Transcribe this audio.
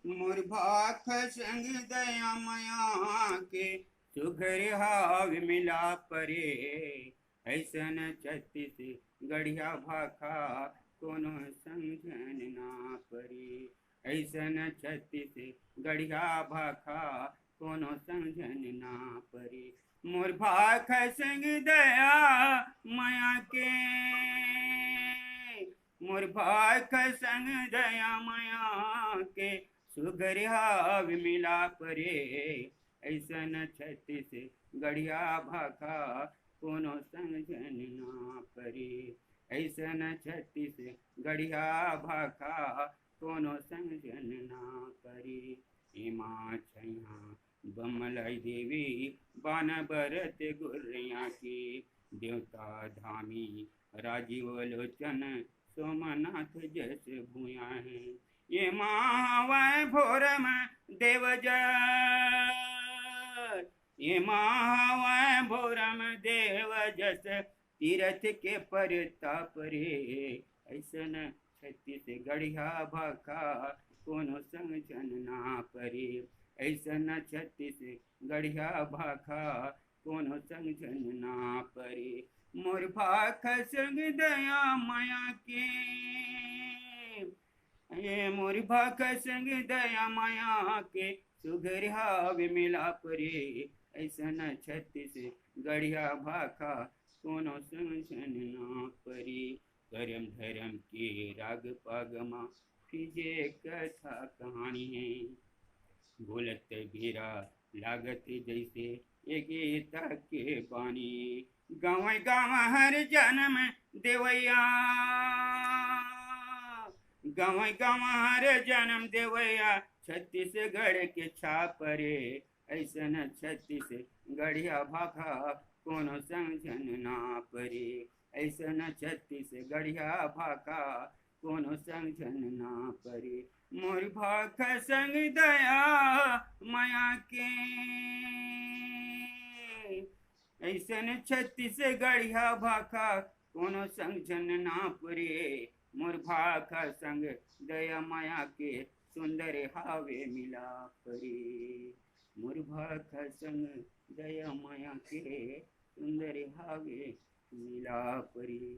मोर भाख संग दया माया के सुघर हाव मिला परे। ऐसन छत्तीस गढ़िया भाखा कोनो समझन ना परे। ऐसन छत्तीस गढ़िया भाखा कोनो समझन ना परे। मोर भाख संग दया माया के मोर भाख संग दया माया के सुगर हाव मिला परे। ऐसन छत्तीस गढ़िया भाखा कोनो समझन ना परे। ऐसन छत्तीस गढ़िया भाखा कोनो समझन ना परे। एमा छैया बमलाई देवी बान बरत गुर्रिया की देवता धामी राजीव लोचन सोमनाथ जस भूया है। ये मावै भोरम देवज ये मावै भोरम देव जस तीरथ के परताप रे। ऐसन छत्तीस गढ़िया भाखा कोनो समझन ना परे। ऐसन छत्तीस गढ़िया भाखा कोनो समझन ना परे। मोर भाख संग दया माया के ये मोर भाख संग दया माया के सुघर हाव मिला परे। ऐसन छत्तीस गढ़िया भाखा कोनो समझन ना परे। करम धर्म के राग पागमा फिजे कथा कहानी है। बोलत बेरा लागत जैसे ये गीता के बानी। गाँव गाँव हर जन्म देवैया गाँव गाँव हर जन्म देवैया छत्तीसगढ़ के छापरे। ऐसन छत्तीस गढ़िया भाखा कोनो समझन ना परे। ऐसन छत्तीस गढ़िया भाखा कोनो समझन ना परे। मोर भाख संग दया माया के ऐसन छत्तीस गढ़िया भाखा कोनो समझन ना परे। मोर भाख संग दया माया के सुंदर हावे मिला परे। मोर भाख संग दया माया के सुंदर हावे मिला परे।